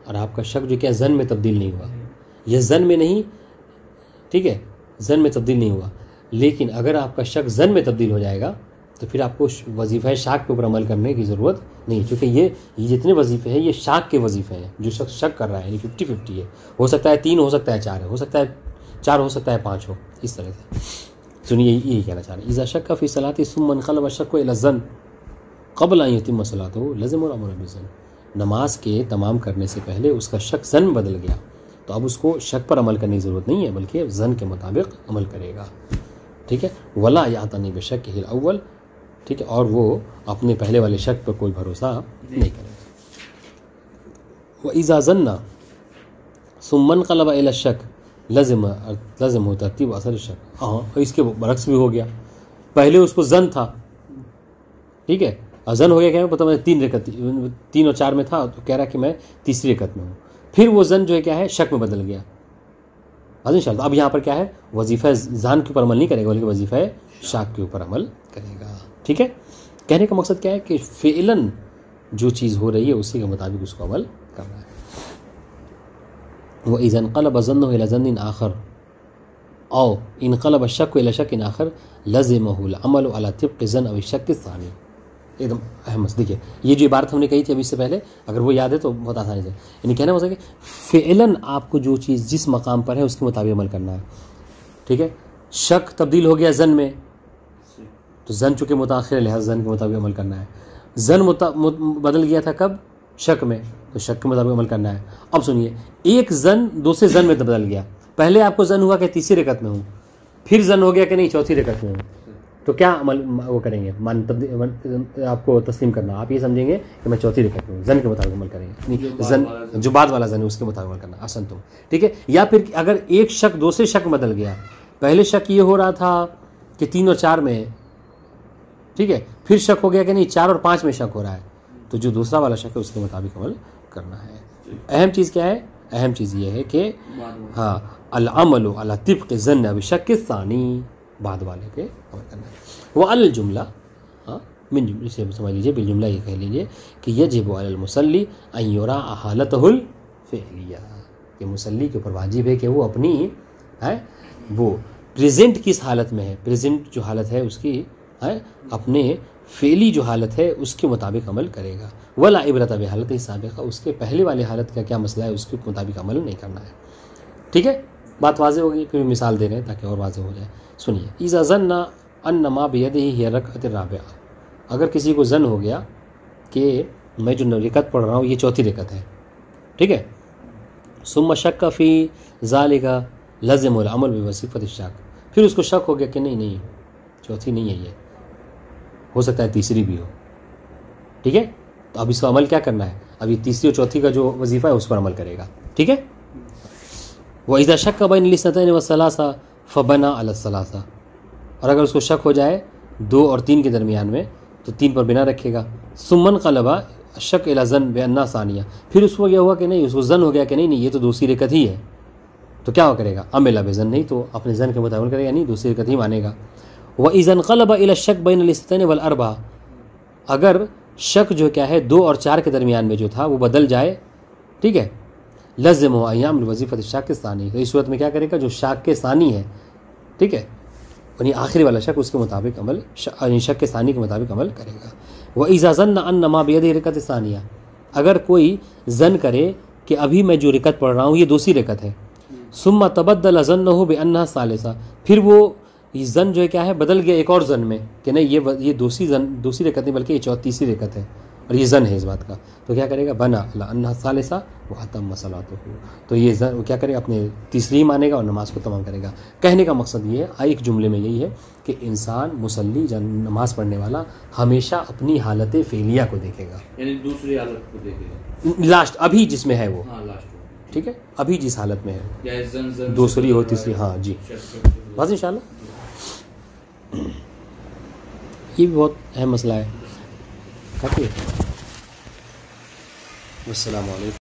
اور آپ کا شک جو کیا زن میں تبدیل نہیں ہوا. یہ زن میں نہیں, ٹھیک ہے, زن میں تبدیل نہیں ہوا. لیکن اگر آپ کا شک زن میں تبدیل ہو جائے گا تو پھر آپ کو وظیفہ شاک کے اوپر عمل کرنے کی ضرورت نہیں, کیونکہ یہ جتنے وظیفے ہیں یہ شاک کے وظیفے ہیں. جو شخص شک کر رہا ہے یعنی 50-50 ہے, ہو سکتا ہے 3 ہو سکتا ہے 4 ہے, ہو سکتا ہے 4 ہو سکتا ہے 5 ہو, اس طرح سے. سنیے یہی کہنا چاہ رہے ہیں اذا شک فی صلاتہ ثم انقلب الشک الی الظن قبل ان یتم صلاتہ لزم الامر بالظن. نماز کے تمام کرنے سے پہلے اس کا شک زن بدل گیا تو اب اس کو شک پر عمل کرنے کی ضرورت نہیں ہے بلکہ زن کے مطابق عمل کرے گا. ٹھیک ہے. ولا یعتنی بشکہ الاول, ٹھیک ہے, اور وہ اپنے پہلے والے شک پر کوئی بھروسہ نہیں کرے گا. وَإِذَا ظَنَّ ثُمَّ انقلب إِلَى الشَّكِّ لازم ترتیب اثر الشک. ہاں اس کے برعکس بھی ہو گیا, پہلے اس کو زن تھا, ٹھیک ہے, زن ہو گیا کہ پتہ میں 3 اور 4 میں تھا تو کہہ رہا کہ میں تیسری رکعت میں ہوں, پھر وہ زن جو ہے کیا ہے شک میں بدل گیا. انشاءاللہ اب یہاں پر کیا ہے وظیفہ زان کے اوپر عمل نہیں کرے گا بلکہ وظیفہ شاک کے اوپر عمل کرے گا. ٹھیک ہے. کہنے کا مقصد کیا ہے کہ فعلاً جو چیز ہو رہی ہے اسی کے مطابق اس کو عمل کرنا ہے. وَإِذَا انقلب ظَنُّهُ إِلَى ظَنٍّ آخر أو انقلب الشك إلى شك آخر لزمه العمل على طبق ظن أو الشك الثاني. ایک دم اہم مسئلہ. دیکھیے یہ جو عبارت ہم نے کہی تھی ابھی اس سے پہلے, اگر وہ یاد ہے تو بہت آسانی سے, یعنی کہنا ہو سکے فعلاً آپ کو جو چیز جس مقام پر ہے اس کے مطابق عمل کرنا ہے. ٹھیک ہے. شک تبدیل ہو گیا زن میں تو زن چونکہ متاخر ہے لہٰذا زن کے مطابق عمل کرنا ہے. زن بدل گیا تھا کب؟ شک میں, تو شک کے مطابق عمل کرنا ہے. اب سنیے, ایک زن دوسرے زن میں بدل گیا. پہلے آپ کو زن ہوا کہ تیسری رکعت میں ہوں, پھر زن ہو گیا کہ نہیں چوتھی رکعت میں ہوں, تو کیا عمل وہ کریں گے؟ آپ کو تسلیم کرنا, آپ یہ سمجھیں گے کہ میں چوتھی رکعت میں ہوں, زن کے مطابق عمل کریں گے. زن جو بعد والا زن ہے اس کے مطابق عمل کرنا آسان تم. ٹھیک ہے. یا پھر اگر ایک شک دوسرے شک میں بدل گیا, پہلے شک یہ ہو رہا تھا کہ 3 اور 4 میں ہے, ٹھیک ہے, پھر شک ہو گیا کہ نہیں 4 اور 5 میں شک ہو رہا ہے, تو جو دوسرا والا شک ہے اس کے مطابق عمل کرنا ہے. اہم چیز کیا ہے؟ اہم چیز یہ ہے کہ ہاں العمل علی طبق ظن بالشک الثانی, بعد والے کے عمل کرنا ہے. وہ الجملہ, ہاں من جملے سے سمجھ لیجیے بالجملہ یہ کہہ لیجیے کہ یجب علی المصلی ان یرا حالتہ الفعلیہ، کہ مصلی کے اوپر واجب ہے کہ وہ اپنی وہ پریزنٹ کس حالت میں ہے، پریزنٹ جو حالت ہے اس کی اپنے فعلی جو حالت ہے اس کے مطابق عمل کرے گا، ولا عبرت بحالت سابقہ، اس کے پہلے والے حالت کا کیا مسئلہ ہے اس کے مطابق عمل نہیں کرنا ہے. ٹھیک ہے، بات واضح ہوگی. پھر مثال دے رہے ہیں تاکہ اور واضح ہو جائے. سنیے، اذا ظن ان ما بیدہ ہی الرکعۃ الرابعہ، اگر کسی کو ظن ہو گیا کہ میں جو رکعت پڑھ رہا ہوں یہ چوتھی رکعت ہے، ٹھیک ہے، ثم شک فی ذالک لزم العمل بوصیفۃ الشک، پھر اس کو شک ہو گیا کہ نہیں چوتھی نہیں ہے، یہ ہو سکتا ہے تیسری بھی ہو. ٹھیک ہے، تو اب اس کا عمل کیا کرنا ہے؟ اب یہ تیسری اور چوتھی کا جو وظیفہ ہے اس پر عمل کرے گا. ٹھیک ہے، وَإِذَا شَكَّ بَيْنَ الْاثْنَتَيْنِ وَالثَّلَاثَةِ فَبَنَى عَلَى الثَّلَاثَةِ، اور اگر اس کو شک ہو جائے 2 اور 3 کے درمیان میں تو 3 پر بنا رکھے گا. ثُمَّ انقلب الشَّكُّ إِلَى ظَنٍّ بِأَنَّهَا ثَانِيَةٌ، پھر اس کو یہ ہوا کہ نہیں، اس کو ظن ہو گیا کہ نہیں یہ تو دوسری رکعت ہی ہے، تو کیا کرے گا؟ عمل بظن، نہیں تو اپنے ظن کے مطابق کرے گا، نہیں دوسری رکعت ہی مانے گا. وَإِذَا انقلب إِلَى الشَّكِّ بَيْنَ الْاثْنَتَيْنِ وَالْأَرْبَعَةِ، اگر شک جو کیا ہے 2 اور 4 کے درمیان میں جو تھا وہ بدل جائے، ٹھیک ہے، لازم ہو ایام الوظیفۃ الشاک ثانی، تو اس صورت میں کیا کرے گا؟ جو شاک کے ثانی ہے، ٹھیک ہے، یعنی آخری والا شک، اس کے مطابق عمل، یعنی شک کے ثانی کے مطابق عمل کرے گا. وَإِذَا ظَنَّ أَنَّ مَا بِيَدِهِ الرَّكْعَةُ الثَّانِيَةُ، اگر کوئی ظن کرے کہ ابھی میں جو رکعت پڑھ رہا ہوں یہ دوسری رکعت ہے، ثُمَّ تَبَدَّلَ ظَنُّهُ بِأَنَّهَا الثَّالِثَةُ، پھر وہ یہ ظن جو ہے کیا ہے بدل گیا ایک اور ظن میں کہ نہیں یہ دوسری رکعت نہیں بلکہ یہ تیسری رکعت ہے، اور یہ ظن ہے اس بات کا، تو کیا کرے گا؟ بنا علی انہا الثالثہ واتم صلاتہ، تو یہ ظن وہ کیا کرے گا؟ اپنے تیسری مانے گا اور نماز کو تمام کرے گا. کہنے کا مقصد یہ ہے ایک جملے میں یہی ہے کہ انسان مصلی نماز پڑھنے والا ہمیشہ اپنی حالت فعلیہ کو دیکھے گا، یعنی دوسری حالت کو دیکھے گا، لاسٹ ابھی جس میں ہے وہ، لاسٹ، ٹھیک ہے، ابھی جس حالت میں ہے، یا زن دوسری ہو تیسری، ہاں جی، بس انشاءاللہ. یہ بھی بہت اہم مسئلہ ہے. کافی ہے. السلام علیکم.